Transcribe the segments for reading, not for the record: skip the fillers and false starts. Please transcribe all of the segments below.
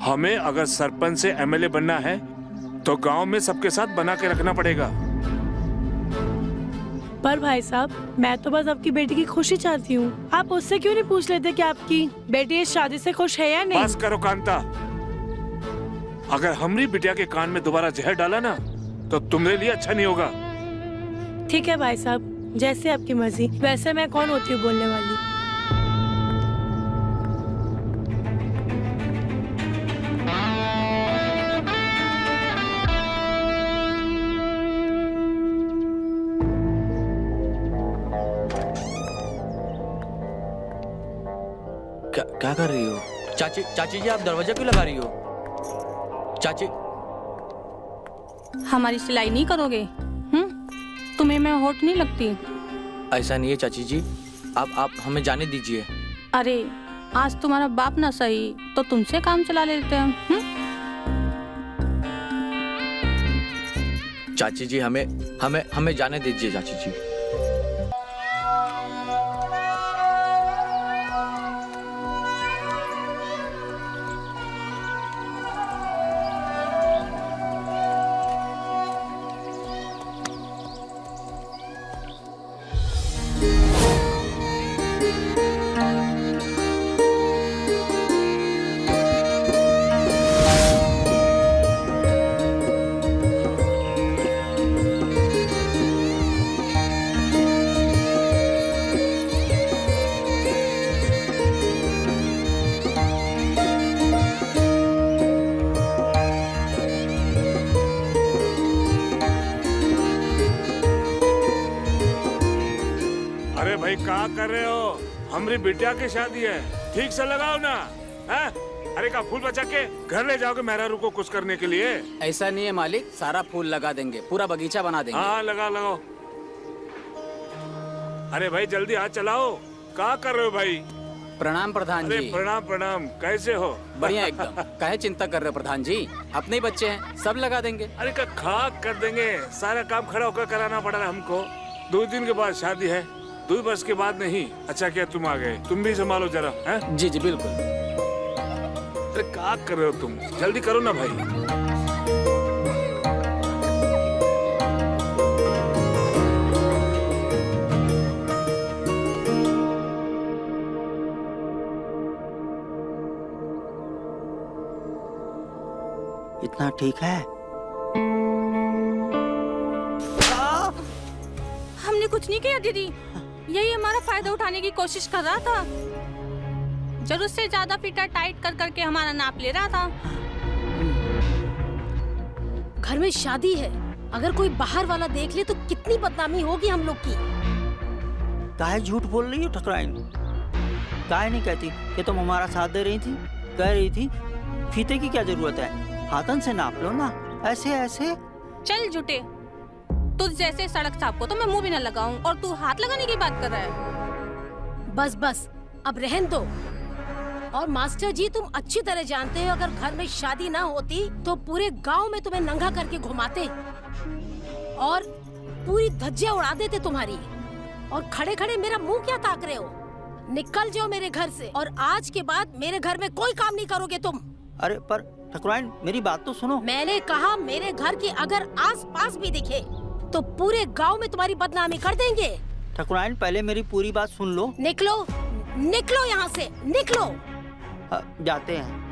हमें अगर सरपंच से एमएलए बनना है तो गांव में सबके साथ बना के रखना पड़ेगा। पर भाई साहब, मैं तो बस आपकी बेटी की खुशी चाहती हूँ। आप उससे क्यों नहीं पूछ लेते कि आपकी बेटी इस शादी से खुश है या नहीं? बस करो कांता, अगर हमारी बिटिया के कान में दोबारा जहर डाला ना तो तुम्हारे लिए अच्छा नहीं होगा। ठीक है भाई साहब, जैसे आपकी मर्जी। वैसे मैं कौन होती हूँ बोलने वाली? क्या कर रही हो? चाची जी, आप दरवाजा क्यों लगा रही हो? चाची, हमारी सिलाई नहीं करोगे? तुम्हें मैं होट नहीं लगती? ऐसा नहीं है चाची जी, आप हमें जाने दीजिए। अरे आज तुम्हारा बाप ना सही तो तुमसे काम चला लेते हैं। चाची जी, हमें जाने दीजिए चाची जी। भाई क्या कर रहे हो? हमारी बिटिया की शादी है, ठीक से लगाओ ना। है? अरे का फूल बचा के घर ले जाओगे मेहरारू को कुछ करने के लिए? ऐसा नहीं है मालिक, सारा फूल लगा देंगे, पूरा बगीचा बना देंगे। हाँ लगाओ। अरे भाई जल्दी हाथ चलाओ। क्या कर रहे हो भाई? प्रणाम प्रधान जी। प्रणाम, कैसे हो? बढ़िया एकदम। काहे चिंता कर रहे हो प्रधान जी, अपने ही बच्चे हैं, सब लगा देंगे। अरे का खाक कर देंगे, सारा काम खड़ा होकर कराना पड़ रहा है हमको। 2 दिन के बाद शादी है, 2 वर्ष के बाद नहीं। अच्छा क्या तुम आ गए, तुम भी संभालो जरा। है? जी जी बिल्कुल। अरे क्या कर रहे हो तुम, जल्दी करो ना भाई। इतना ठीक है? हमने कुछ नहीं किया दीदी, यही हमारा फायदा उठाने की कोशिश कर रहा था। जरूरत से ज्यादा फिटर टाइट कर करके हमारा नाप ले रहा था। घर में शादी है, अगर कोई बाहर वाला देख ले तो कितनी बदनामी होगी हम लोग की। काहे झूठ बोल रही हो ठकुराइन? काहे नहीं कहती कि तुम हमारा साथ दे रही थी? कह रही थी फीते की क्या जरूरत है, हाथन से नाप लो ना। ऐसे ऐसे चल जुटे, तुझ जैसे सड़क सांप को तो मैं मुंह भी न लगाऊं और तू हाथ लगाने की बात कर रहा है। बस बस अब रहन दो। और मास्टर जी, तुम अच्छी तरह जानते हो अगर घर में शादी ना होती तो पूरे गांव में तुम्हें नंगा करके घुमाते और पूरी धज्जियां उड़ा देते तुम्हारी। और खड़े खड़े मेरा मुंह क्या ताक रहे हो? निकल जाओ मेरे घर से, और आज के बाद मेरे घर में कोई काम नहीं करोगे तुम। अरे पर ठकुराइन मेरी बात तो सुनो। मैंने कहा मेरे घर की अगर आस पास भी दिखे तो पूरे गांव में तुम्हारी बदनामी कर देंगे। ठकुराइन पहले मेरी पूरी बात सुन लो। निकलो निकलो यहाँ से, निकलो। जाते हैं।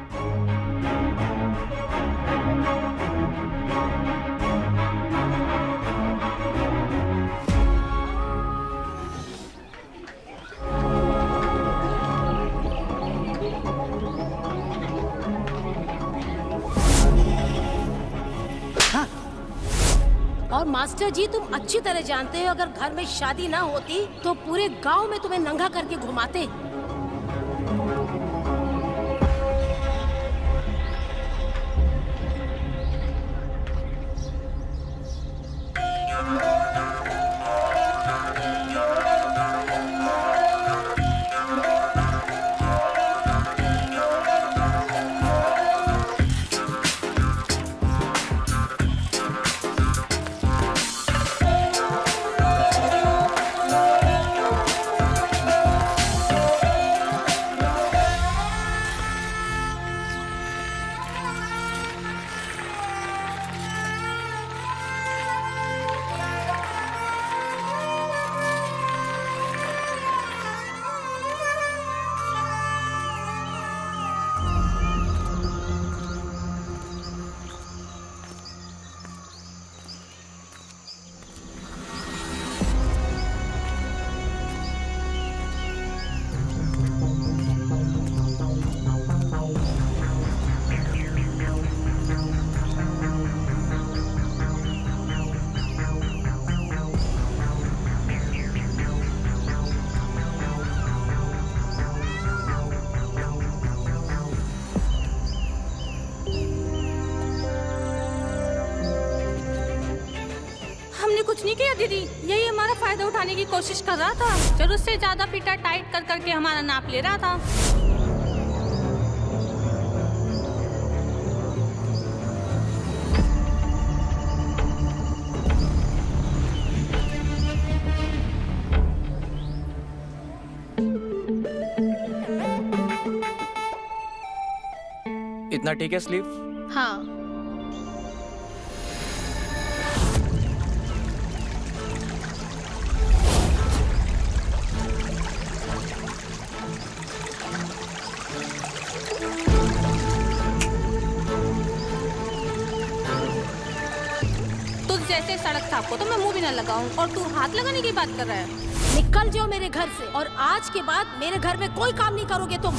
और मास्टर जी, तुम अच्छी तरह जानते हो अगर घर में शादी ना होती तो पूरे गांव में तुम्हें नंगा करके घुमाते। नहीं किया दीदी, यही हमारा फायदा उठाने की कोशिश कर रहा था। जरूरत से ज्यादा फीता टाइट कर करके हमारा नाप ले रहा था। इतना ठीक है स्लीव? हाँ। तू जैसे सड़क साफ तो मैं मुंह भी न लगाऊं और तू हाथ लगाने की बात कर रहा है। निकल जाओ मेरे घर से, और आज के बाद मेरे घर में कोई काम नहीं करोगे तुम।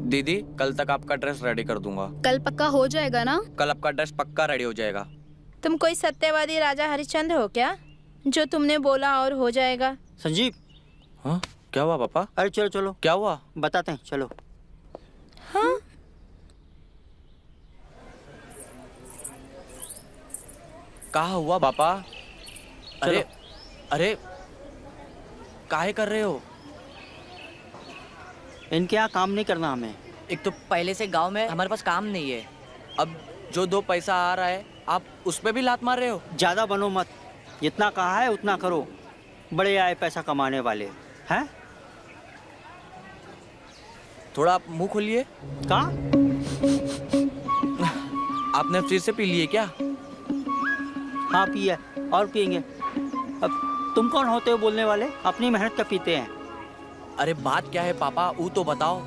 दीदी कल तक आपका ड्रेस रेडी कर दूंगा। कल पक्का हो जाएगा ना? कल आपका ड्रेस पक्का रेडी हो जाएगा। तुम कोई सत्यवादी राजा हरिश्चंद्र हो क्या, जो तुमने बोला और हो जाएगा? संजीव। हाँ क्या हुआ पापा? अरे चलो चलो, क्या हुआ? बताते हैं, चलो। हाँ? कहाँ हुआ पापा? अरे अरे काहे कर रहे हो? इनके यहाँ काम नहीं करना हमें। एक तो पहले से गांव में हमारे पास काम नहीं है, अब जो 2 पैसा आ रहा है आप उस पे भी लात मार रहे हो। ज्यादा बनो मत, जितना कहा है उतना करो। बड़े आए पैसा कमाने वाले हैं। थोड़ा आप मुंह खोलिए। कहा? आपने फिर से पी लिए क्या? हाँ पिए, और पियेंगे। अब तुम कौन होते हो बोलने वाले? अपनी मेहनत का पीते हैं। अरे बात क्या है पापा, वो तो बताओ।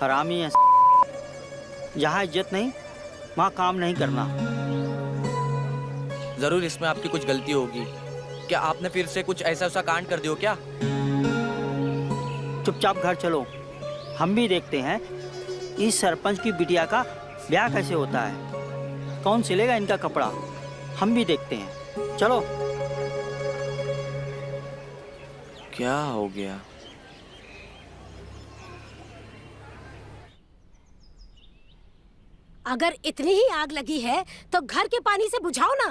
हरामी है। जहाँ इज्जत नहीं वहाँ काम नहीं करना। जरूर इसमें आपकी कुछ गलती होगी। क्या आपने फिर से कुछ ऐसा कांड कर दियो क्या? चुपचाप घर चलो, हम भी देखते हैं इस सरपंच की बिटिया का ब्याह कैसे होता है। कौन सिलेगा इनका कपड़ा, हम भी देखते हैं। चलो। क्या हो गया? अगर इतनी ही आग लगी है तो घर के पानी से बुझाओ ना।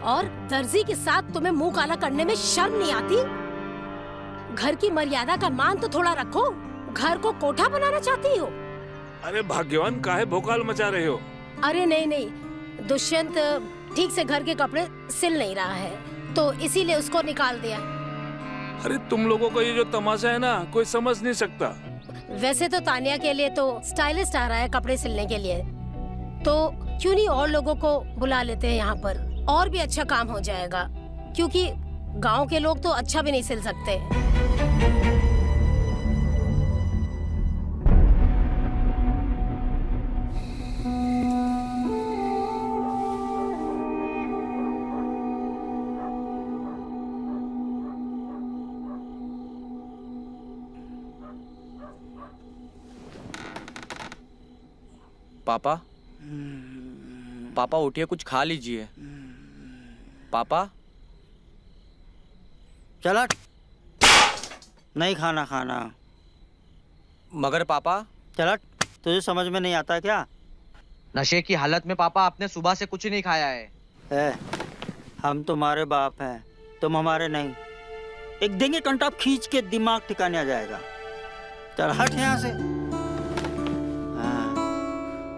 और दर्जी के साथ तुम्हें मुंह काला करने में शर्म नहीं आती? घर की मर्यादा का मान तो थोड़ा रखो। घर को कोठा बनाना चाहती हो? अरे भाग्यवान, काहे भोकाल मचा रहे हो? अरे नहीं नहीं, दुष्यंत ठीक से घर के कपड़े सिल नहीं रहा है, तो इसीलिए उसको निकाल दिया। अरे तुम लोगों को ये जो तमाशा है ना, कोई समझ नहीं सकता। वैसे तो तानिया के लिए तो स्टाइलिस्ट आ रहा है कपड़े सिलने के लिए, तो क्यों नहीं और लोगों को बुला लेते हैं यहाँ पर, और भी अच्छा काम हो जाएगा। क्योंकि गांव के लोग तो अच्छा भी नहीं सिल सकते। पापा पापा उठिए, कुछ खा लीजिए। पापा चल हट। नहीं खाना खाना। मगर पापा। चल हट, तुझे समझ में नहीं आता क्या? नशे की हालत में पापा आपने सुबह से कुछ नहीं खाया है। हम तुम्हारे बाप हैं, तुम हमारे नहीं। एक देंगे कंटाप खींच के दिमाग ठिकाने आ जाएगा। चल हट यहाँ से।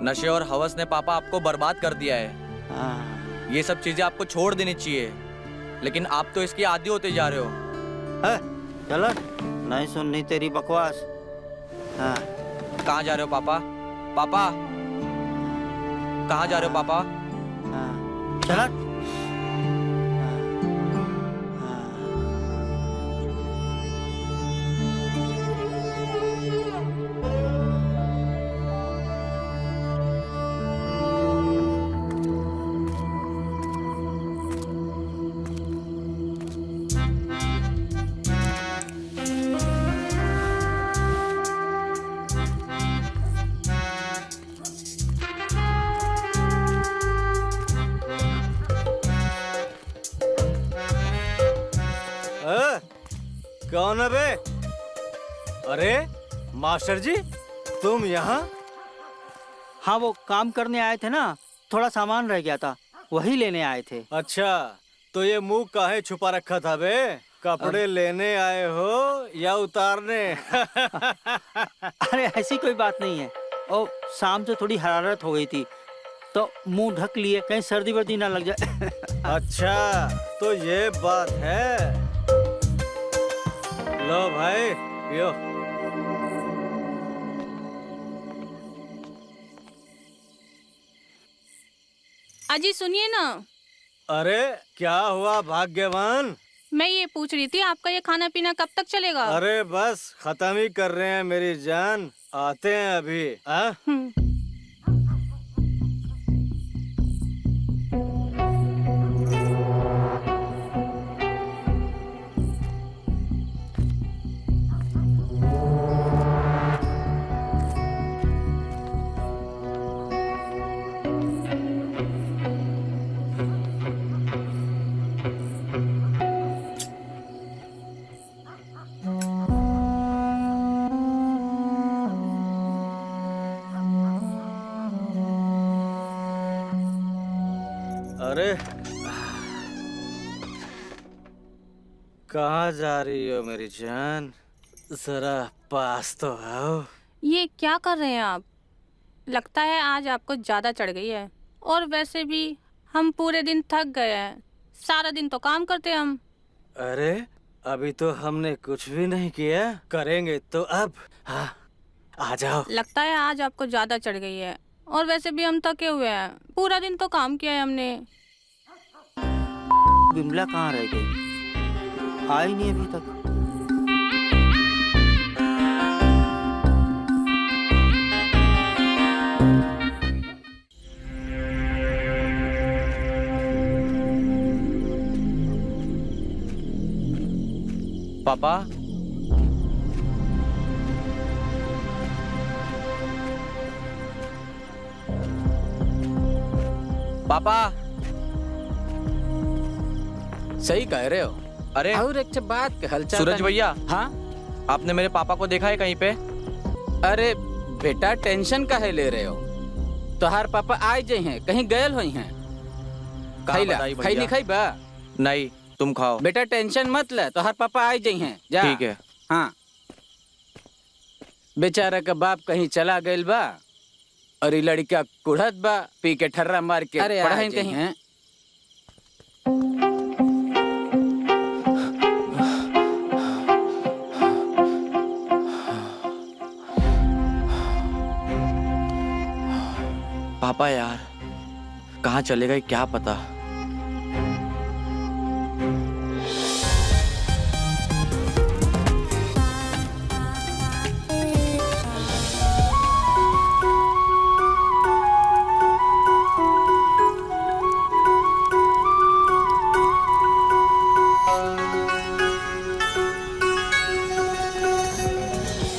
नशे और हवस ने पापा आपको बर्बाद कर दिया है। हाँ। ये सब चीजें आपको छोड़ देनी चाहिए, लेकिन आप तो इसकी आदी होते जा रहे हो। चल हट, नहीं सुननी तेरी बकवास। हाँ। कहाँ जा रहे हो पापा? पापा कहाँ जा रहे हो पापा? हाँ। चल हट। कौन है बे? अरे मास्टर जी, तुम यहाँ? हाँ, वो काम करने आए थे ना, थोड़ा सामान रह गया था, वही लेने आए थे। अच्छा, तो ये मुंह काहे छुपा रखा था बे? कपड़े लेने आए हो या उतारने? अरे ऐसी कोई बात नहीं है। ओ, शाम से थोड़ी हरारत हो गई थी तो मुंह ढक लिए, कहीं सर्दी वर्दी ना लग जाए। अच्छा, तो ये बात है। लो भाई, पियो। अजी सुनिए ना, अरे क्या हुआ भाग्यवान? मैं ये पूछ रही थी आपका ये खाना पीना कब तक चलेगा? अरे बस खत्म ही कर रहे हैं मेरी जान, आते हैं अभी। हाँ? अरे कहाँ जा रही हो मेरी जान? जरा पास तो आओ। ये क्या कर रहे हैं आप? लगता है आज आपको ज्यादा चढ़ गई है। और वैसे भी हम पूरे दिन थक गए हैं, सारा दिन तो काम करते हैं हम। अरे अभी तो हमने कुछ भी नहीं किया, करेंगे तो अब। हाँ, आ जाओ। लगता है आज आपको ज्यादा चढ़ गई है। और वैसे भी हम थके हुए हैं, पूरा दिन तो काम किया है हमने। बिमला कहाँ रह गई? आई नहीं अभी तक। पापा, पापा। सही कह रहे हो। अरे और एक बात हलचल। सूरज भैया, हाँ, आपने मेरे पापा को देखा है कहीं पे? अरे बेटा टेंशन काहे ले रहे हो? तोहार पापा आए जे हैं, कहीं गयल हुई हैं। बताई खाई नहीं खाई बा? नहीं, तुम खाओ। बेटा टेंशन मत ले, तोहार पापा आए जे हैं। जा। ठीक है। हाँ, बेचारा का बाप कहीं चला गयल बा और ये लड़का कुढ़त बा, पी के ठर्रा मार के। अरे पढ़ाई कहीं है। पापा यार, कहाँ चले गए क्या पता।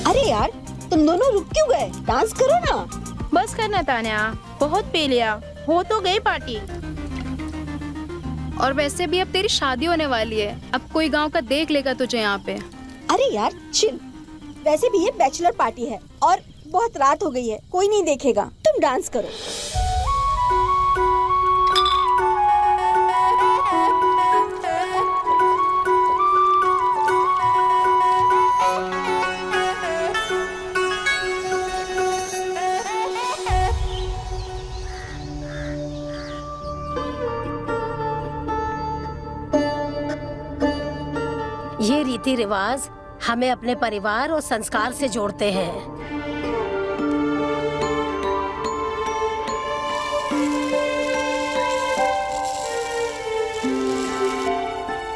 अरे यार, तुम दोनों रुक क्यों गए? डांस करो ना। बस करना तान्या, बहुत पी लिया, हो तो गई पार्टी। और वैसे भी अब तेरी शादी होने वाली है, अब कोई गांव का देख लेगा तुझे यहाँ पे। अरे यार चिल, वैसे भी ये बैचलर पार्टी है और बहुत रात हो गई है, कोई नहीं देखेगा। तुम डांस करो। ये रीति रिवाज हमें अपने परिवार और संस्कार से जोड़ते हैं।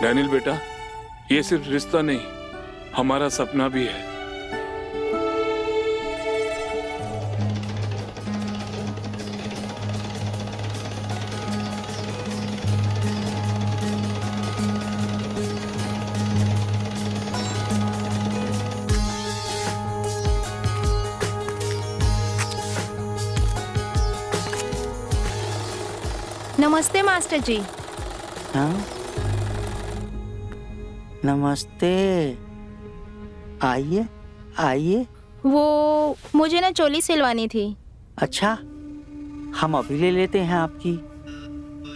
डैनियल बेटा, ये सिर्फ रिश्ता नहीं, हमारा सपना भी है। नमस्ते मास्टर जी। हाँ? नमस्ते। आइए आइए। वो मुझे ना चोली सिलवानी थी। अच्छा, हम अभी ले लेते हैं आपकी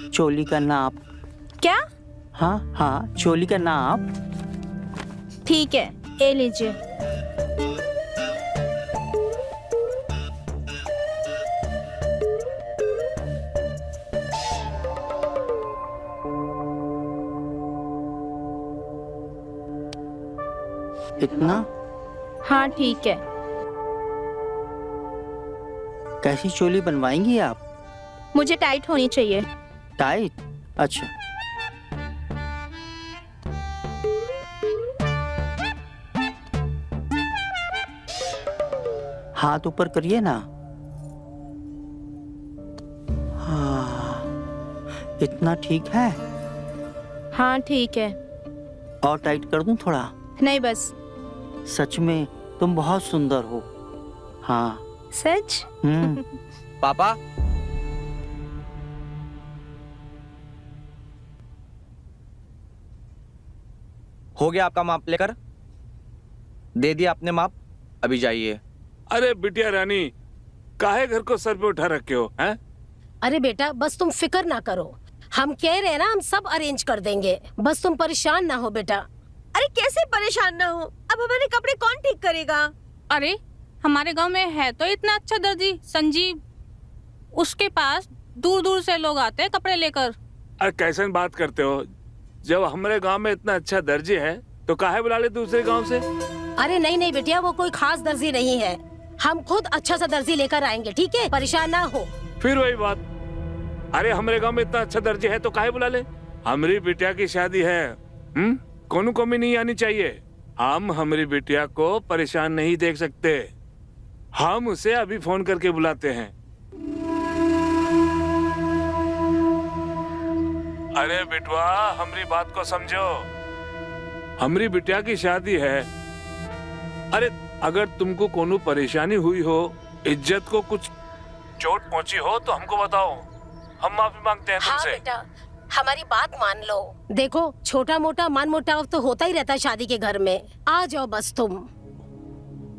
चोली का नाप। क्या? हाँ हाँ, चोली का नाप। ठीक है, ये लीजिए। इतना? हाँ ठीक है। कैसी चोली बनवाएंगी आप? मुझे टाइट होनी चाहिए। टाइट? अच्छा। हाथ ऊपर करिए ना। हाँ, इतना ठीक है? हाँ ठीक है। और टाइट कर दूं थोड़ा? नहीं बस। सच में तुम बहुत सुंदर हो। हाँ। सच? पापा, हो गया आपका माप लेकर? दे दिया आपने माप, अभी जाइए। अरे बिटिया रानी, काहे घर को सर पे उठा रखे हो हैं? अरे बेटा बस तुम फिक्र ना करो, हम कह रहे हैं ना, हम सब अरेंज कर देंगे, बस तुम परेशान ना हो बेटा। अरे कैसे परेशान ना हो, अब हमारे कपड़े कौन ठीक करेगा? अरे हमारे गांव में है तो इतना अच्छा दर्जी संजीव, उसके पास दूर दूर से लोग आते हैं कपड़े लेकर। अरे कैसे बात करते हो, जब हमारे गांव में इतना अच्छा दर्जी है तो काहे बुला ले दूसरे गांव से? अरे नहीं नहीं बेटिया, वो कोई खास दर्जी नहीं है, हम खुद अच्छा सा दर्जी लेकर आएंगे, ठीक है, परेशान ना हो। फिर वही बात, अरे हमारे गांव में इतना अच्छा दर्जी है तो काहे बुला ले? हमारी बिटिया की शादी है, कोनो कमी नहीं आनी चाहिए। हम हमारी बिटिया को परेशान नहीं देख सकते, हम उसे अभी फोन करके बुलाते हैं। अरे बिटवा, हमारी बात को समझो, हमारी बिटिया की शादी है। अरे अगर तुमको कोनो परेशानी हुई हो, इज्जत को कुछ चोट पहुंची हो तो हमको बताओ, हम माफी मांगते हैं तुमसे। हाँ बेटा, हमारी बात मान लो। देखो छोटा मोटा मन मुटाव तो होता ही रहता है शादी के घर में, आ जाओ बस तुम।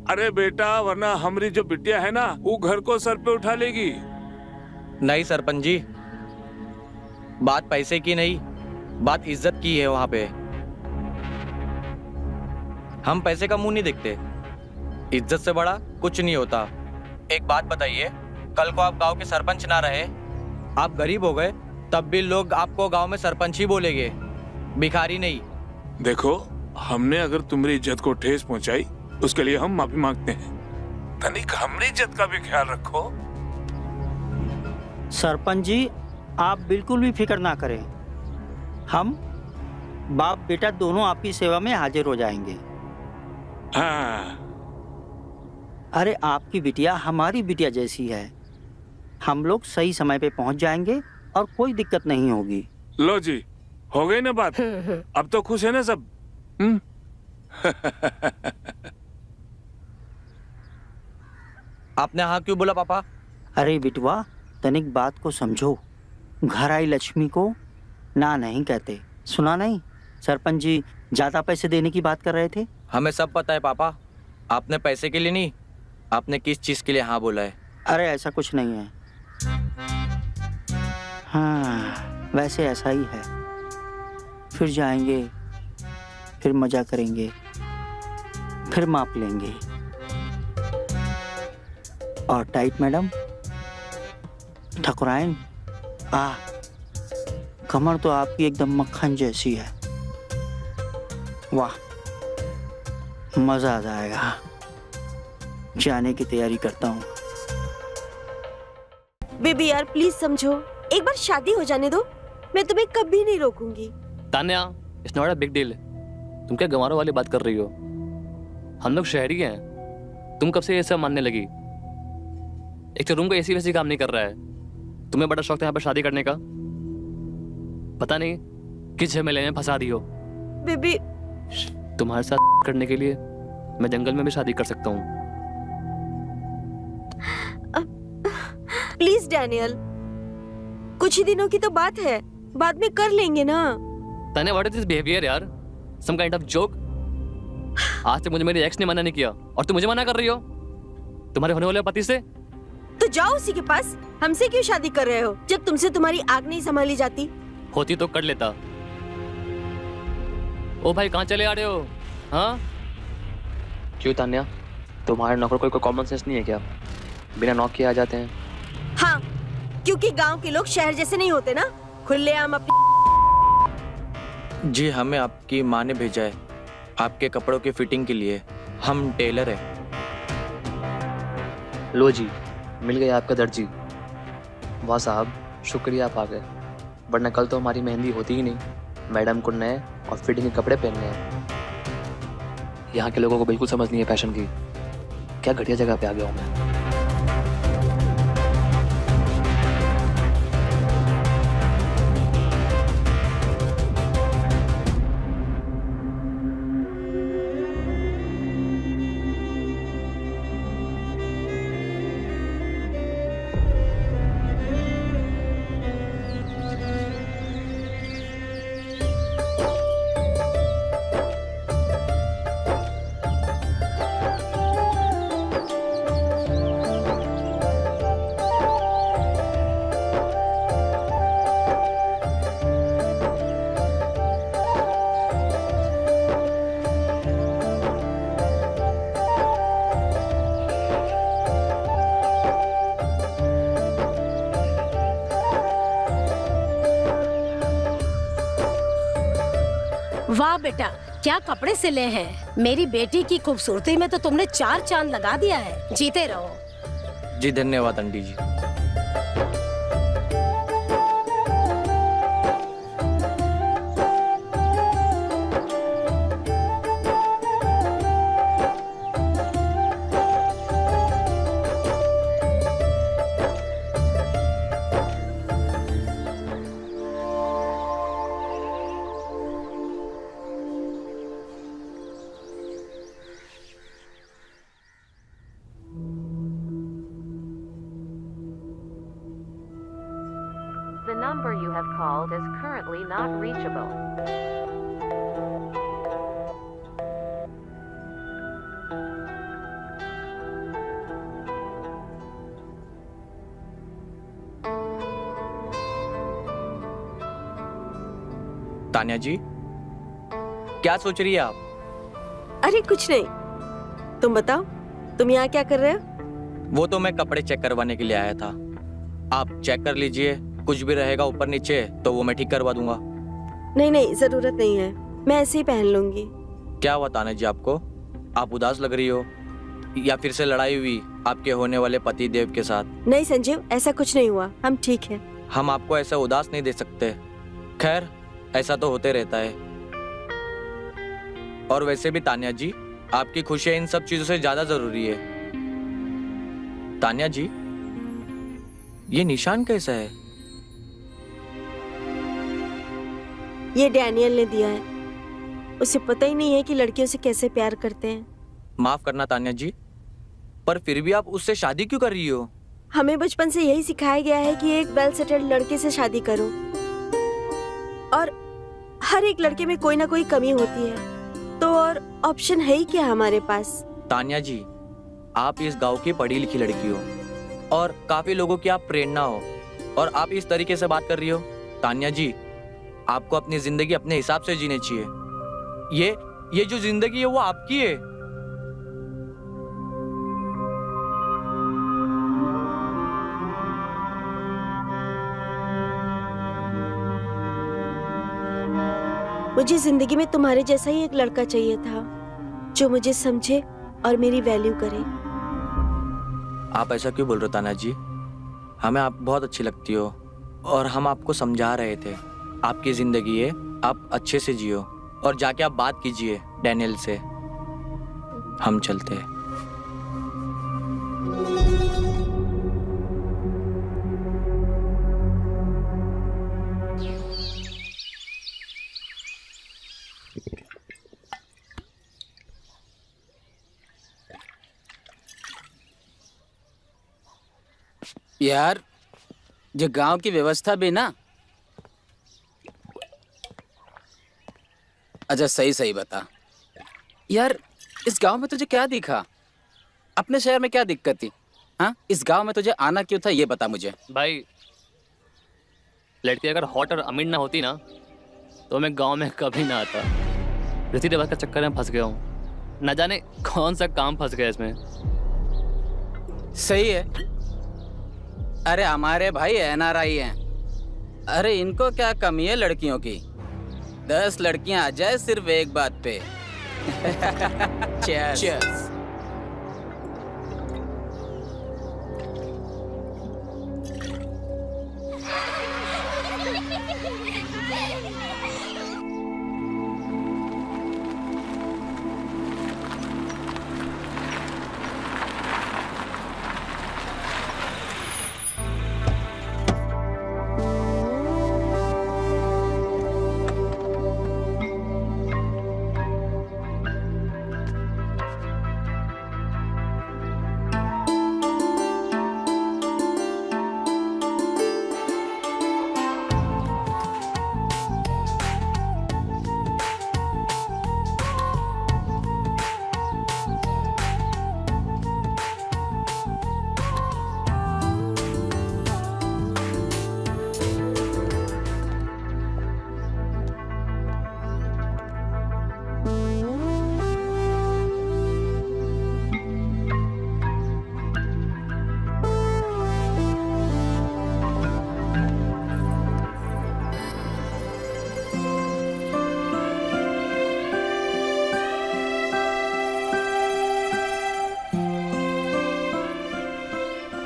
अरे बेटा, वरना हमारी जो बिटिया है ना, वो घर को सर पे उठा लेगी। नहीं सरपंच जी, बात पैसे की नहीं, बात इज्जत की है। वहाँ पे हम पैसे का मुंह नहीं देखते, इज्जत से बड़ा कुछ नहीं होता। एक बात बताइए, कल को आप गांव के सरपंच ना रहे, आप गरीब हो गए, तब भी लोग आपको गांव में सरपंच ही बोलेंगे, भिखारी नहीं। देखो, हमने अगर तुम्हारी इज्जत को ठेस पहुंचाई, उसके लिए हम माफी मांगते हैं। तनिक हमारी इज्जत का भी ख्याल रखो। सरपंच जी, आप बिल्कुल भी फिक्र ना करें, हम बाप बेटा दोनों आपकी सेवा में हाजिर हो जाएंगे। हाँ। अरे आपकी बिटिया हमारी बिटिया जैसी है, हम लोग सही समय पे पहुंच जाएंगे और कोई दिक्कत नहीं होगी। लो जी, हो गई ना बात, अब तो खुश है ना सब? आपने हाँ क्यों बोला पापा? अरे बिटवा, तनिक बात को समझो, घर आई लक्ष्मी को ना नहीं कहते। सुना नहीं, सरपंच जी ज्यादा पैसे देने की बात कर रहे थे। हमें सब पता है पापा, आपने पैसे के लिए नहीं, आपने किस चीज के लिए हाँ बोला है। अरे ऐसा कुछ नहीं है। हाँ, वैसे ऐसा ही है। फिर जाएंगे, फिर मजा करेंगे, फिर माप लेंगे। और टाइट मैडम, ठकुराइन, कमर तो आपकी एकदम मक्खन जैसी है। वाह, मजा आ जाएगा। जाने की तैयारी करता हूँ। बेबी यार प्लीज समझो, एक बार शादी हो जाने दो, मैं तुम्हें कभी नहीं रोकूंगी। Tanya, it's not a big deal. तुम क्या गंवारों वाली बात कर रही हो? हम लोग शहरी हैं, तुम कब से ये सब मानने लगी? एक तो रूम का एसी वैसी काम नहीं कर रहा है, तुम्हें बड़ा शौक था यहाँ पर शादी करने का, पता नहीं किस झमेले में फंसा दी हो। बेबी, तुम्हारे साथ करने के लिए मैं जंगल में भी शादी कर सकता हूँ। प्लीज डैनियल, कुछ ही दिनों की तो बात है, बाद में कर लेंगे ना। Tanya, what is this behaviour यार? Some kind of joke? आज तक मुझे मेरी एक्स ने मना नहीं किया और तुम मुझे मना कर रही हो तुम्हारे होने वाले पति से। तो जाओ उसी के पास। हमसे क्यों शादी कर रहे हो जब तुमसे तुम्हारी आग नहीं संभाली जाती? होती तो कर लेता। ओ भाई कहाँ चले आ रहे हो? हाँ क्यों तान्या, तुम्हारे नौकर को कोई कॉमन सेंस नहीं है क्या? बिना नॉक किए आ जाते हैं। हाँ, क्योंकि गांव के लोग शहर जैसे नहीं होते ना, खुलेआम अपनी। जी हमें आपकी माँ ने भेजा है आपके कपड़ों की फिटिंग के लिए। हम टेलर हैं। लो जी, मिल गया आपका दर्जी। वाह साहब, शुक्रिया आप आ गए, वरना कल तो हमारी मेहंदी होती ही नहीं। मैडम को नए और फिटिंग के कपड़े पहनने हैं। यहाँ के लोगों को बिल्कुल समझ नहीं है फैशन की। क्या घटिया जगह पे आ गया हूँ मैं। वाह बेटा, क्या कपड़े सिले हैं। मेरी बेटी की खूबसूरती में तो तुमने 4 चांद लगा दिया है। जीते रहो। जी धन्यवाद aunty ji. The number you have called is currently not reachable. Tanya ji, क्या सोच रही है आप? अरे कुछ नहीं, तुम बताओ, तुम यहाँ क्या कर रहे हो? वो तो मैं कपड़े चेक करवाने के लिए आया था। आप चेक कर लीजिए, कुछ भी रहेगा ऊपर नीचे तो वो मैं ठीक करवा दूंगा। नहीं नहीं, जरूरत नहीं है, मैं ऐसे ही पहन लूंगी। क्या हुआ तान्या जी आपको? आप उदास लग रही हो, या फिर से लड़ाई हुई आपके होने वाले पति देव के साथ? नहीं संजीव, ऐसा कुछ नहीं हुआ, हम ठीक हैं। हम आपको ऐसा उदास नहीं दे सकते। खैर, ऐसा तो होते रहता है। और वैसे भी तान्या जी, आपकी खुशियां इन सब चीजों से ज्यादा जरूरी है। तान्या जी, ये निशान कैसा है? ये डैनियल ने दिया है। उसे पता ही नहीं है कि लड़कियों से कैसे प्यार करते हैं। माफ करना तान्या जी, पर फिर भी आप उससे शादी क्यों कर रही हो? हमें बचपन से यही सिखाया गया है कि एक वेल सेटल्ड लड़के से शादी करो, और हर एक लड़के में कोई ना कोई कमी होती है, तो और ऑप्शन है ही क्या हमारे पास? तान्या जी, आप इस गांव की पढ़ी लिखी लड़की हो और काफी लोगों की आप प्रेरणा हो, और आप इस तरीके से बात कर रही हो। तान्या जी, आपको अपनी जिंदगी अपने हिसाब से जीनी चाहिए। ये जो जिंदगी है वो आपकी है। मुझे जिंदगी में तुम्हारे जैसा ही एक लड़का चाहिए था, जो मुझे समझे और मेरी वैल्यू करे। आप ऐसा क्यों बोल रहे हो तान्या जी? हमें आप बहुत अच्छी लगती हो, और हम आपको समझा रहे थे। आपकी जिंदगी है, आप अच्छे से जियो, और जाके आप बात कीजिए डैनियल से। हम चलते हैं। यार, जो गांव की व्यवस्था भी ना। अच्छा सही सही बता यार, इस गांव में तुझे क्या दिखा? अपने शहर में क्या दिक्कत थी? हाँ, इस गांव में तुझे आना क्यों था, ये बता मुझे। भाई लड़की अगर हॉट और अमीर ना होती ना तो मैं गांव में कभी ना आता। रीति रिवाज का चक्कर में फंस गया हूँ, न जाने कौन सा काम फंस गया इसमें। सही है। अरे हमारे भाई NRI हैं। अरे इनको क्या कमी है लड़कियों की? 10 लड़कियां आ जाए सिर्फ एक बात पे। Cheers. Cheers.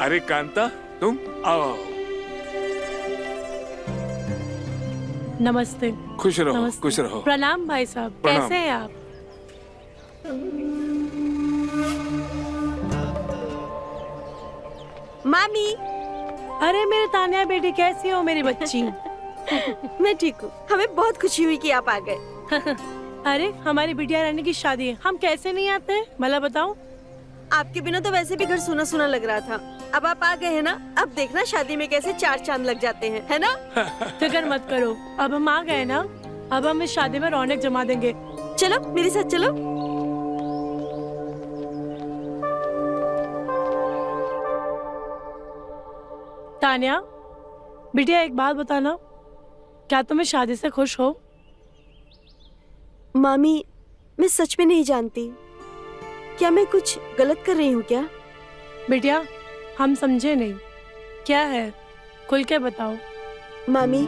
अरे कांता, तुम आओ। नमस्ते। खुश रहो, नमस्ते। खुश रहो। प्रणाम भाई साहब, प्रणाम। कैसे हैं आप? मामी। अरे मेरे तानिया बेटी, कैसी हो मेरी बच्ची? मैं ठीक हूँ। हमें बहुत खुशी हुई कि आप आ गए। अरे हमारी बिटिया रानी की शादी है, हम कैसे नहीं आते? भला बताओ। आपके बिना तो वैसे भी घर सुना सुना लग रहा था। अब आप आ गए हैं ना, अब देखना शादी में कैसे 4 चांद लग जाते हैं, है ना? फिक्र मत करो, अब हम आ गए ना, अब हम इस शादी में रौनक जमा देंगे। चलो मेरे साथ चलो। तानिया बिटिया, एक बात बताना, क्या तुम इस शादी से खुश हो? मामी, मैं सच में नहीं जानती। क्या मैं कुछ गलत कर रही हूँ क्या? बिटिया हम समझे नहीं, क्या है, खुल के बताओ। मामी,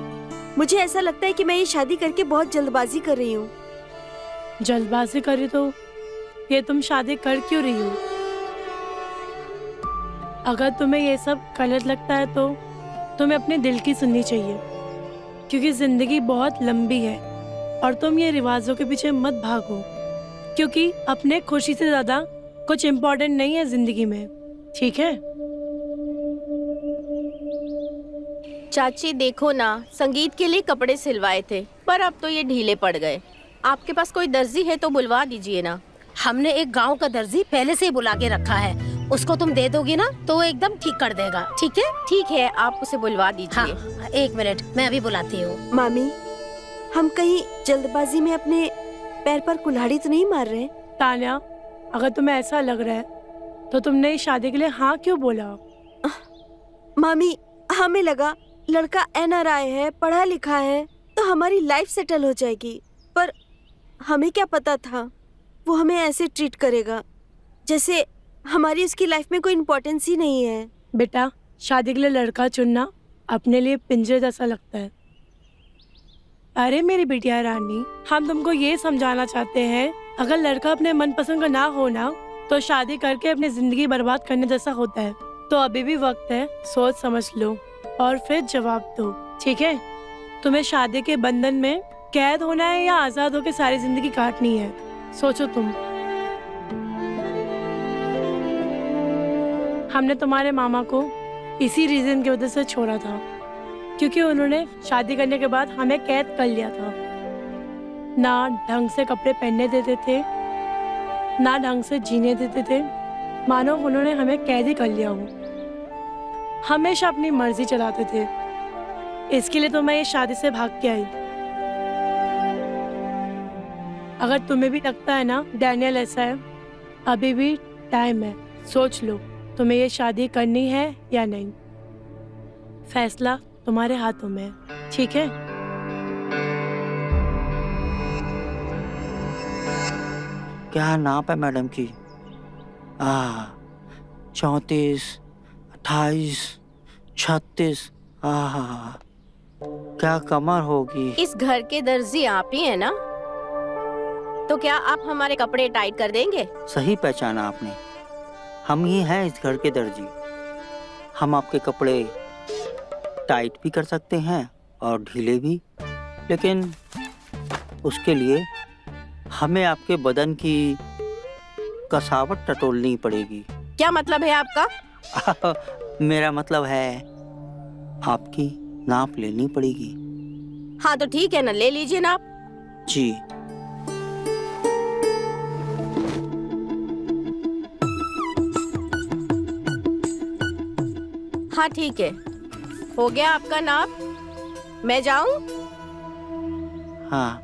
मुझे ऐसा लगता है कि मैं ये शादी करके बहुत जल्दबाजी कर रही हूँ। जल्दबाजी करी तो ये तुम शादी कर क्यों रही हो? अगर तुम्हें ये सब गलत लगता है तो तुम्हें अपने दिल की सुननी चाहिए, क्योंकि जिंदगी बहुत लंबी है और तुम ये रिवाजों के पीछे मत भागो, क्योंकि अपने खुशी से ज्यादा कुछ इम्पोर्टेंट नहीं है जिंदगी में, ठीक है? चाची देखो ना, संगीत के लिए कपड़े सिलवाए थे पर अब तो ये ढीले पड़ गए। आपके पास कोई दर्जी है तो बुलवा दीजिए ना। हमने एक गांव का दर्जी पहले से ही बुला के रखा है, उसको तुम दे दोगी ना तो वो एकदम ठीक कर देगा। ठीक है? ठीक है, आप उसे बुलवा दीजिए। हाँ, 1 मिनट, मैं अभी बुलाती हूँ। मामी, हम कहीं जल्दबाजी में अपने पैर पर कुल्हाड़ी तो नहीं मार रहे? तान्या, अगर तुम्हें ऐसा लग रहा है तो तुमने इस शादी के लिए हाँ क्यों बोला? मामी, हमें लगा लड़का NRI है, पढ़ा लिखा है, तो हमारी लाइफ सेटल हो जाएगी, पर हमें क्या पता था वो हमें ऐसे ट्रीट करेगा जैसे हमारी उसकी लाइफ में कोई इम्पोर्टेंस ही नहीं है। बेटा, शादी के लिए लड़का चुनना अपने लिए पिंजरे जैसा लगता है। अरे मेरी बिटिया रानी, हम तुमको ये समझाना चाहते हैं, अगर लड़का अपने मनपसंद का ना हो ना तो शादी करके अपनी जिंदगी बर्बाद करने जैसा होता है। तो अभी भी वक्त है, सोच समझ लो और फिर जवाब दो, ठीक है? तुम्हें शादी के बंधन में कैद होना है या आजाद होकर सारी जिंदगी काटनी है? सोचो तुम। हमने तुम्हारे मामा को इसी रीजन की वजह से छोड़ा था, क्योंकि उन्होंने शादी करने के बाद हमें कैद कर लिया था। ना ढंग से कपड़े पहनने देते थे, ना ढंग से जीने देते थे, मानो उन्होंने हमें कैद ही कर लिया हो। हमेशा अपनी मर्जी चलाते थे, इसके लिए तो मैं ये शादी से भाग के आई। अगर तुम्हें भी लगता है ना डैनियल ऐसा है, अभी भी टाइम है, सोच लो तुम्हें ये शादी करनी है या नहीं। फैसला तुम्हारे हाथों में है, ठीक है? क्या नाप है मैडम की? 34, 28, 36। क्या कमर होगी। इस घर के दर्जी आप ही है ना? तो क्या आप हमारे कपड़े टाइट कर देंगे? सही पहचाना आपने, हम ही हैं इस घर के दर्जी। हम आपके कपड़े टाइट भी कर सकते हैं और ढीले भी, लेकिन उसके लिए हमें आपके बदन की कसावट टटोलनी पड़ेगी। क्या मतलब है आपका? मेरा मतलब है आपकी नाप लेनी पड़ेगी। हाँ तो ठीक है ना, ले लीजिए नाप। जी। हाँ ठीक है, हो गया आपका नाप। मैं जाऊं? हाँ।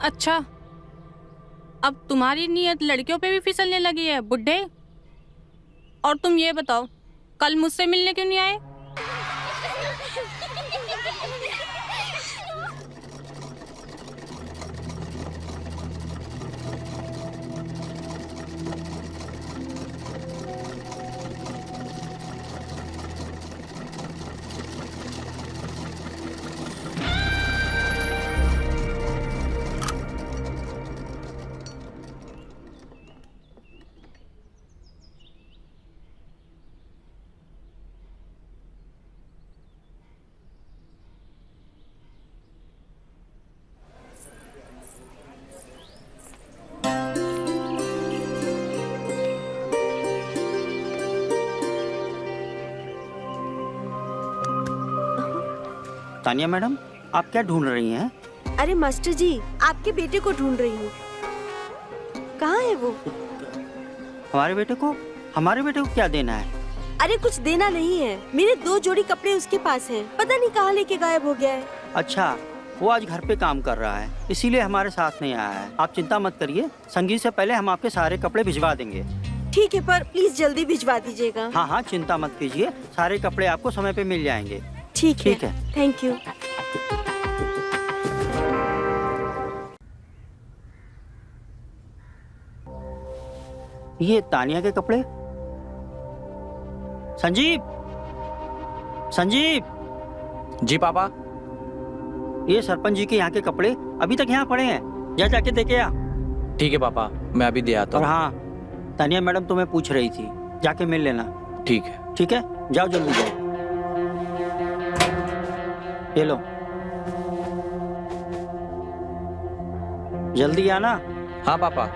अच्छा, अब तुम्हारी नीयत लड़कियों पे भी फिसलने लगी है बुड्ढे। और तुम ये बताओ, कल मुझसे मिलने क्यों नहीं आए? तानिया मैडम, आप क्या ढूंढ रही हैं? अरे मास्टर जी, आपके बेटे को ढूंढ रही हूँ। कहाँ है वो? हमारे बेटे को क्या देना है? अरे कुछ देना नहीं है, मेरे 2 जोड़ी कपड़े उसके पास हैं। पता नहीं कहाँ लेके गायब हो गया है। अच्छा, वो आज घर पे काम कर रहा है, इसीलिए हमारे साथ नहीं आया है। आप चिंता मत करिए, संगीत से पहले हम आपके सारे कपड़े भिजवा देंगे। ठीक है, पर प्लीज जल्दी भिजवा दीजिएगा। हाँ हाँ, चिंता मत कीजिए, सारे कपड़े आपको समय पे मिल जाएंगे। ठीक है, थैंक यू। ये तानिया के कपड़े। संजीव। जी पापा। ये सरपंच जी के यहाँ के कपड़े अभी तक यहाँ पड़े हैं, जा जाके देखे आ। ठीक है पापा, मैं अभी दे आता और हूँ। हाँ, तानिया मैडम तुम्हें पूछ रही थी, जाके मिल लेना। ठीक है। ठीक है, जाओ जल्दी जाओ। ये लो, जल्दी आना। हाँ पापा।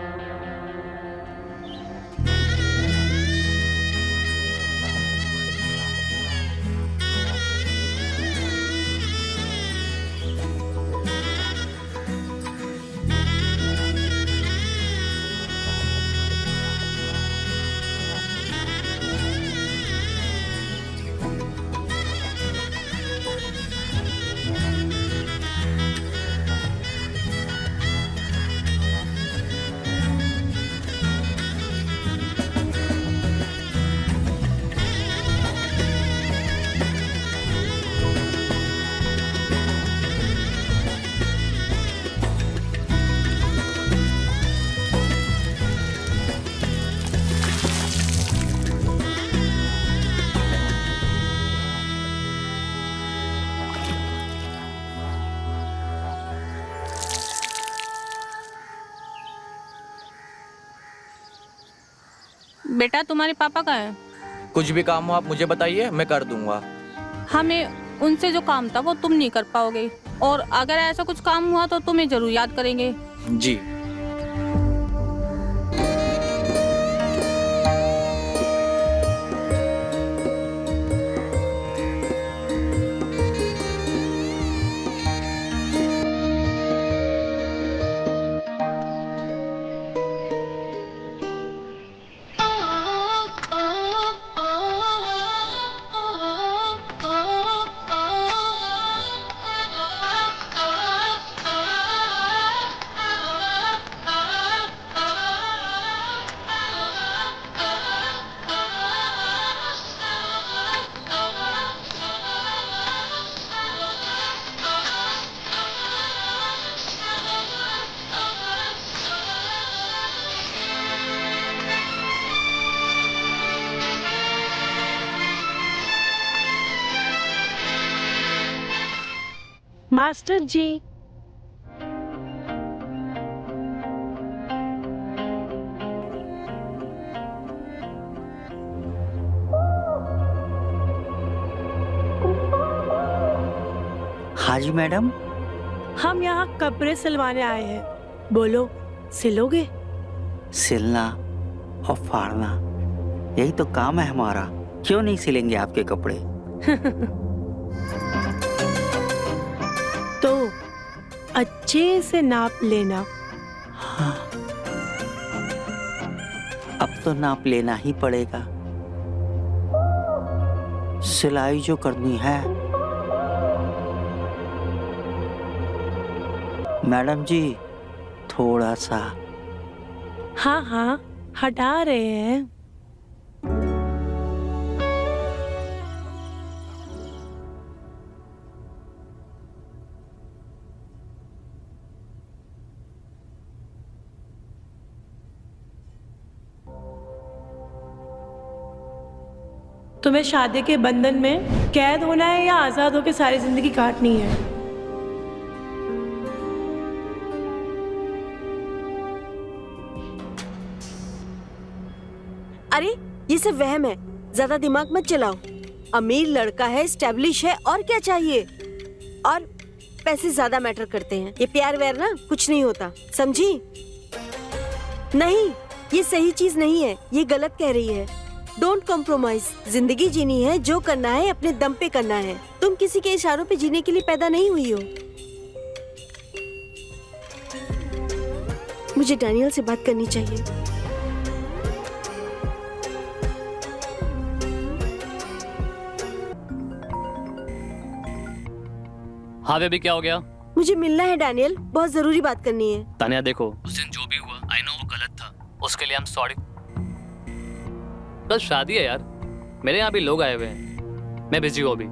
बेटा तुम्हारे पापा का है? कुछ भी काम हो आप मुझे बताइए, मैं कर दूंगा। हमें उनसे जो काम था वो तुम नहीं कर पाओगे, और अगर ऐसा कुछ काम हुआ तो तुम्हें जरूर याद करेंगे। जी। मास्टर जी, हाँ जी मैडम। हम यहाँ कपड़े सिलवाने आए हैं। बोलो, सिलोगे? सिलना और फाड़ना यही तो काम है हमारा। क्यों नहीं सिलेंगे आपके कपड़े? तो अच्छे से नाप लेना। हाँ, अब तो नाप लेना ही पड़ेगा। सिलाई जो करनी है मैडम जी, थोड़ा सा। हाँ हाँ, हटा रहे हैं। तुम्हें शादी के बंधन में कैद होना है या आजाद होकर सारी जिंदगी काटनी है? अरे ये सब वहम है, ज्यादा दिमाग मत चलाओ। अमीर लड़का है, स्टैब्लिश है, और क्या चाहिए? और पैसे ज्यादा मैटर करते हैं। ये प्यार व्यार ना कुछ नहीं होता, समझी? नहीं, ये सही चीज नहीं है, ये गलत कह रही है। Don't compromise. जिंदगी जीनी है, जो करना है अपने दम पे करना है। तुम किसी के इशारों पे जीने के लिए पैदा नहीं हुई हो। मुझे डैनियल से बात करनी चाहिए। हाँ बेबी, क्या हो गया? मुझे मिलना है डैनियल, बहुत जरूरी बात करनी है। तानिया देखो, उस दिन जो भी हुआ आई नो वो गलत था, उसके लिए आई एम सॉरी। कल शादी है यार, मेरे यहाँ भी लोग आए हुए हैं, मैं बिजी हूँ अभी,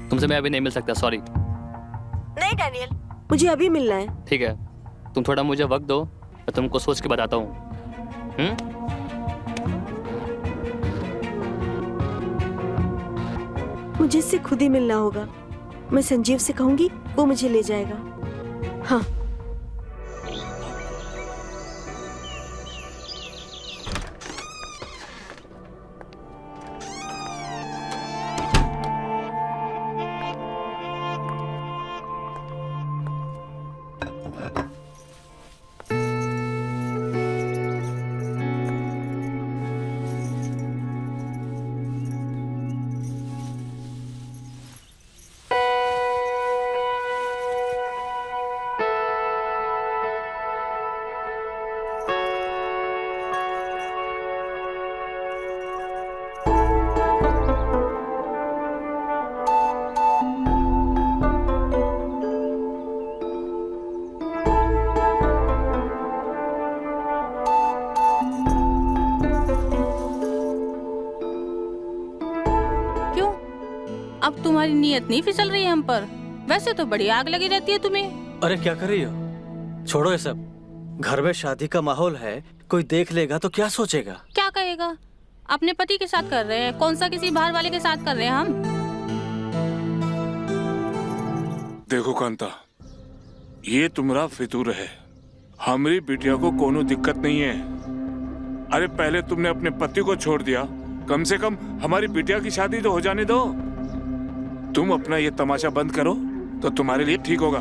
तुमसे मैं अभी नहीं मिल सकता, सॉरी। नहीं डैनियल, मुझे अभी मिलना है। ठीक है, तुम थोड़ा मुझे वक्त दो, मैं तुमको सोच के बताता हूँ। मुझे इससे खुद ही मिलना होगा। मैं संजीव से कहूंगी, वो मुझे ले जाएगा। हाँ। अब तुम्हारी नीयत नहीं फिसल रही है हम पर? वैसे तो बड़ी आग लगी रहती है तुम्हें। अरे क्या कर रही हो? छोड़ो ये सब। घर में शादी का माहौल है, कोई देख लेगा तो क्या सोचेगा? क्या कहेगा? अपने पति के साथ कर रहे हैं, कौन सा किसी बाहर वाले के साथ कर रहे हैं हम? देखो कांता, ये तुम्हारा फितूर है। हमारी बिटिया को कोनो दिक्कत नहीं है। अरे पहले तुमने अपने पति को छोड़ दिया, कम से कम हमारी बिटिया की शादी तो हो जाने दो। तुम अपना ये तमाशा बंद करो तो तुम्हारे लिए ठीक होगा।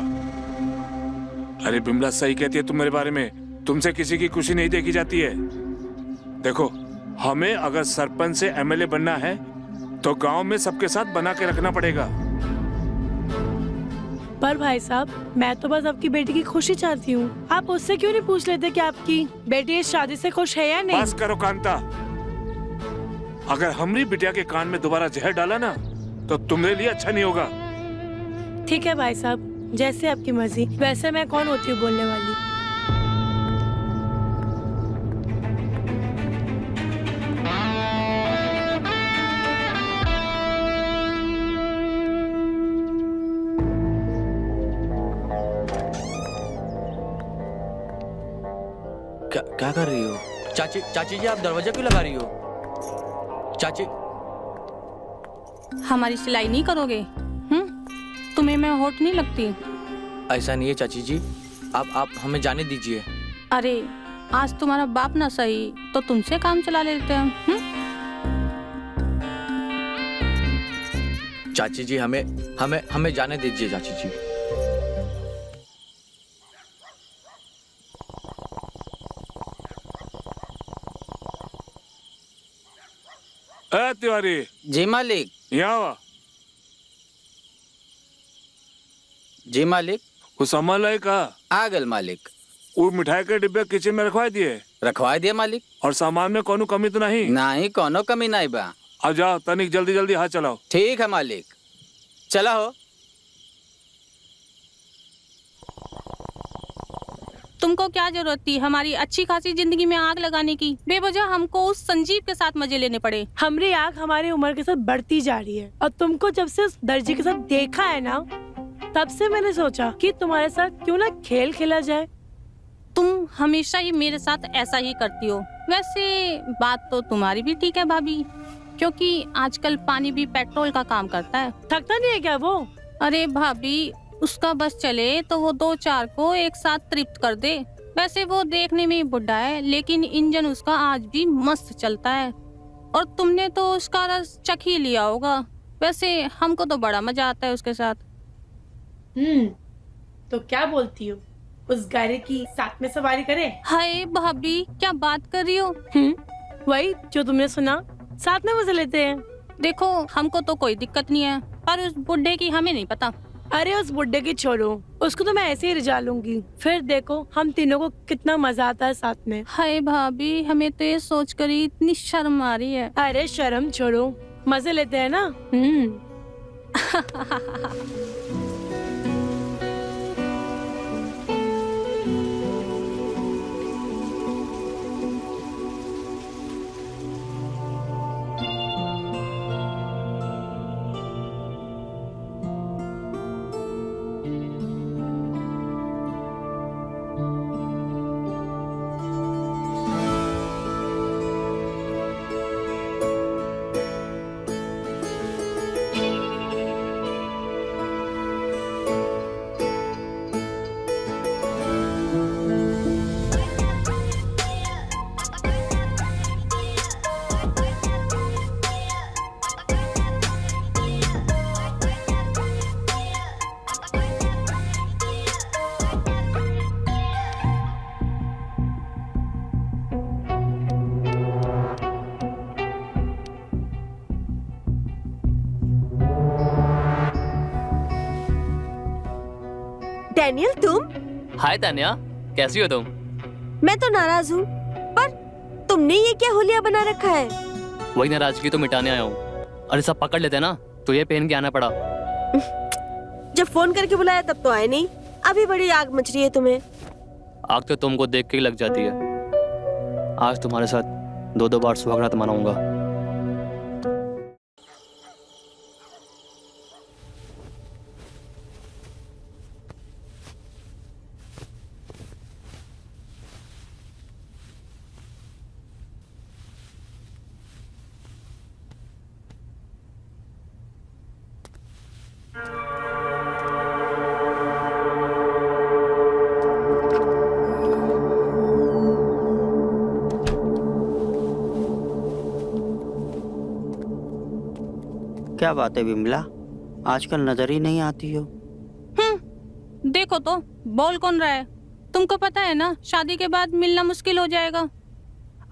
अरे बिमला सही कहती है तुम्हारे बारे में, तुमसे किसी की खुशी नहीं देखी जाती है। देखो, हमें अगर सरपंच से एमएलए बनना है तो गांव में सबके साथ बना के रखना पड़ेगा। पर भाई साहब, मैं तो बस आपकी बेटी की खुशी चाहती हूँ। आप उससे क्यों नहीं पूछ लेते कि आपकी बेटी इस शादी से खुश है या नहीं? बस करो कांता, अगर हमारी बिटिया के कान में दोबारा जहर डाला ना तो तुम्हारे लिए अच्छा नहीं होगा। ठीक है भाई साहब, जैसे आपकी मर्जी। वैसे मैं कौन होती हूँ बोलने वाली? क्या कर रही हो? चाची जी, आप दरवाजा क्यों लगा रही हो? चाची, हमारी सिलाई नहीं करोगे? तुम्हें में होट नहीं लगती। ऐसा नहीं है चाची जी, आप हमें जाने दीजिए। अरे आज तुम्हारा बाप ना सही तो तुमसे काम चला लेते हैं हम। चाची जी हमें जाने दीजिए चाची जी। तिवारी, जी मालिक। यहाँ आ। जी मालिक। वो सामान लाए का? आ गल मालिक। वो मिठाई के डिब्बे किचन में रखवा दिए? रखवा दिए मालिक। और सामान में कोनो कमी तो नहीं? नहीं, कोनो कमी नहीं बा। आ जाओ तनिक जल्दी जल्दी हाथ चलाओ। ठीक है मालिक, चला हो। तुमको क्या जरूरत थी हमारी अच्छी खासी जिंदगी में आग लगाने की? बेवजह हमको उस संजीव के साथ मजे लेने पड़े। हमारी आग हमारी उम्र के साथ बढ़ती जा रही है और तुमको जब से उस दर्जी के साथ देखा है ना, तब से मैंने सोचा कि तुम्हारे साथ क्यों ना खेल खेला जाए। तुम हमेशा ही मेरे साथ ऐसा ही करती हो। वैसे बात तो तुम्हारी भी ठीक है भाभी, क्योंकि आजकल पानी भी पेट्रोल का काम करता है। थकता नहीं है क्या वो? अरे भाभी, उसका बस चले तो वो 2-4 को एक साथ तृप्त कर दे। वैसे वो देखने में ही बुढ़ा है, लेकिन इंजन उसका आज भी मस्त चलता है। और तुमने तो उसका रस चख ही लिया होगा। वैसे हमको तो बड़ा मजा आता है उसके साथ। तो क्या बोलती हो, उस गाड़ी की साथ में सवारी करें? हाय भाभी, क्या बात कर रही हो? वही जो तुमने सुना, साथ में मजे लेते हैं। देखो हमको तो कोई दिक्कत नहीं है, पर उस बुढ़े की हमें नहीं पता। अरे उस बुड्ढे की छोड़ो, उसको तो मैं ऐसे ही रिझा लूंगी। फिर देखो हम तीनों को कितना मजा आता है साथ में। हाय भाभी, हमें तो ये सोच कर ही इतनी शर्म आ रही है। अरे शर्म छोड़ो, मजे लेते हैं ना। डैनियल, तुम? हाय तान्या, कैसी हो तुम? मैं तो नाराज हूँ, पर तुमने ये क्या हुलिया बना रखा है? वही नाराजगी तो मिटाने आया हूँ। अरे सब पकड़ लेते ना, तो ये पहन के आना पड़ा। जब फोन करके बुलाया तब तो आए नहीं। अभी बड़ी आग मच रही है तुम्हें। आग तो तुमको देख के ही लग जाती है। आज तुम्हारे साथ 2-2 बार सुहाग रात मनाऊंगा। क्या बात है विमला, आजकल नजर ही नहीं आती हो। देखो तो बोल कौन रहा है? तुमको पता है ना, शादी के बाद मिलना मुश्किल हो जाएगा।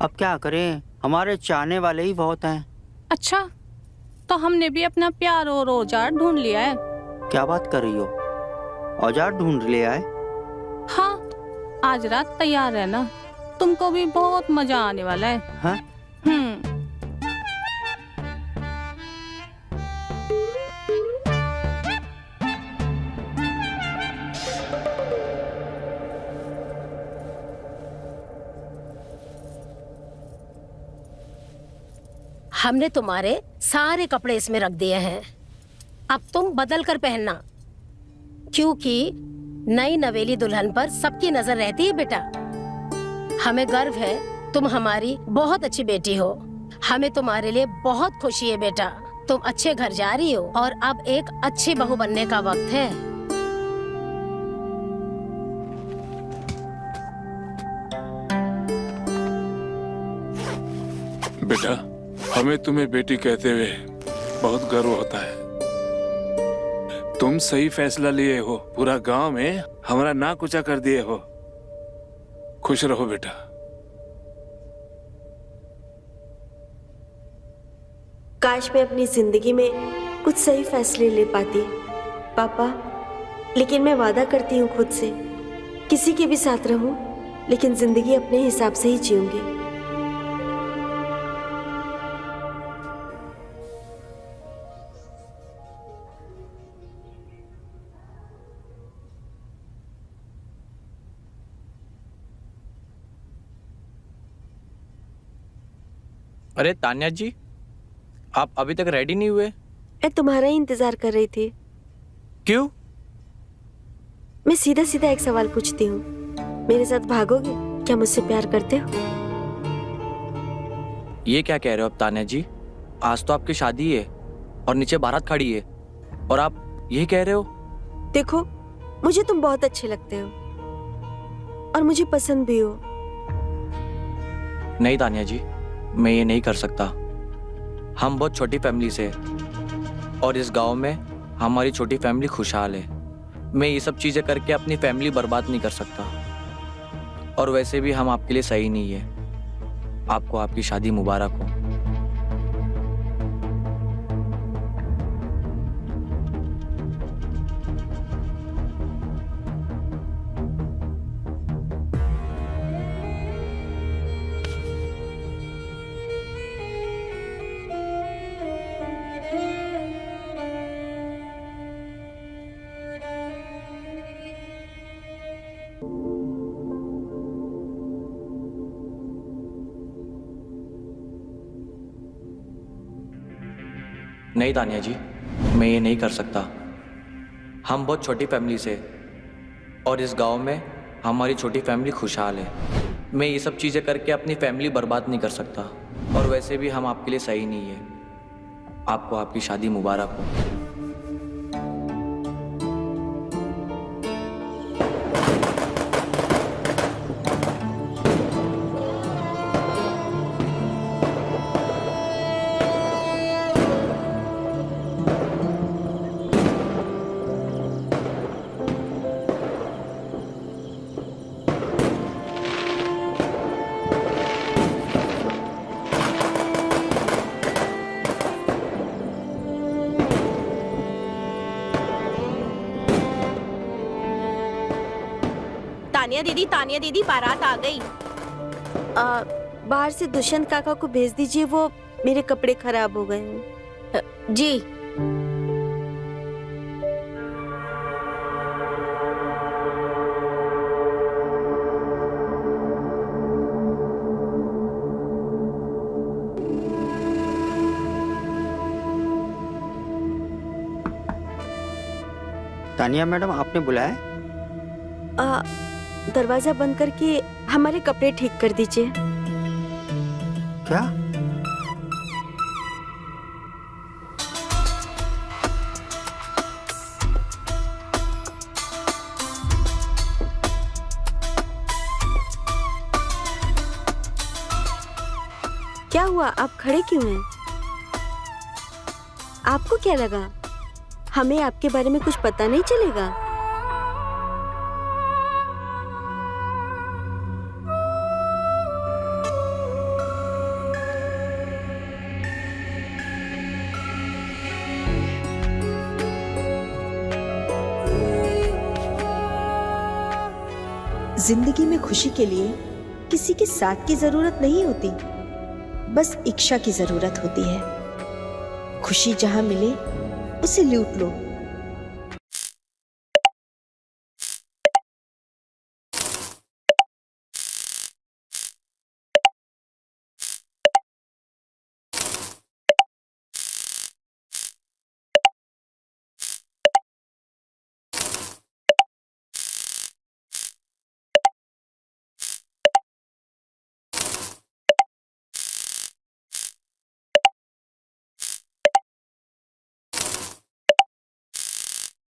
अब क्या करें, हमारे चाहने वाले ही बहुत हैं। अच्छा, तो हमने भी अपना प्यार और औजार ढूंढ लिया है। क्या बात कर रही हो? औजार ढूंढ लिया है? हाँ, आज रात तैयार है ना, तुमको भी बहुत मजा आने वाला है। हाँ? हमने तुम्हारे सारे कपड़े इसमें रख दिए हैं, अब तुम बदल कर पहनना, क्योंकि नई नवेली दुल्हन पर सबकी नजर रहती है बेटा। हमें गर्व है, तुम हमारी बहुत अच्छी बेटी हो। हमें तुम्हारे लिए बहुत खुशी है बेटा। तुम अच्छे घर जा रही हो और अब एक अच्छी बहू बनने का वक्त है। बेटा, हमें तुम्हें बेटी कहते हुए बहुत गर्व होता है। तुम सही फैसला लिए हो, पूरा गांव में हमारा नाक ऊंचा कर दिए हो। खुश रहो बेटा। काश मैं अपनी जिंदगी में कुछ सही फैसले ले पाती पापा, लेकिन मैं वादा करती हूँ खुद से, किसी के भी साथ रहूं, लेकिन जिंदगी अपने हिसाब से ही जीऊंगी। अरे तान्या जी, आप अभी तक रेडी नहीं हुए? मैं तुम्हारा ही इंतजार कर रही थी। क्यों? मैं सीधा सीधा एक सवाल पूछती हूँ, मेरे साथ भागोगे? क्या मुझसे प्यार करते हो? ये क्या कह रहे हो अब तान्या जी? आज तो आपकी शादी है और नीचे बारात खड़ी है और आप ये कह रहे हो? देखो, मुझे तुम बहुत अच्छे लगते हो और मुझे पसंद भी हो। नहीं तान्या जी, मैं ये नहीं कर सकता। हम बहुत छोटी फैमिली से और इस गांव में हमारी छोटी फैमिली खुशहाल है। मैं ये सब चीज़ें करके अपनी फैमिली बर्बाद नहीं कर सकता और वैसे भी हम आपके लिए सही नहीं है। आपको आपकी शादी मुबारक हो। नहीं तान्या जी, मैं ये नहीं कर सकता। हम बहुत छोटी फैमिली से और इस गांव में हमारी छोटी फैमिली खुशहाल है। मैं ये सब चीज़ें करके अपनी फैमिली बर्बाद नहीं कर सकता और वैसे भी हम आपके लिए सही नहीं है। आपको आपकी शादी मुबारक हो। तानिया दीदी, बारात आ गई। बाहर से दुष्यंत काका को भेज दीजिए, वो मेरे कपड़े खराब हो गए हैं। जी। तानिया मैडम, आपने बुलाया? दरवाजा बंद करके हमारे कपड़े ठीक कर दीजिए। क्या? क्या हुआ? आप खड़े क्यों हैं? आपको क्या लगा हमें आपके बारे में कुछ पता नहीं चलेगा? जिंदगी में खुशी के लिए किसी के साथ की जरूरत नहीं होती, बस इच्छा की जरूरत होती है। खुशी जहां मिले उसे लूट लो।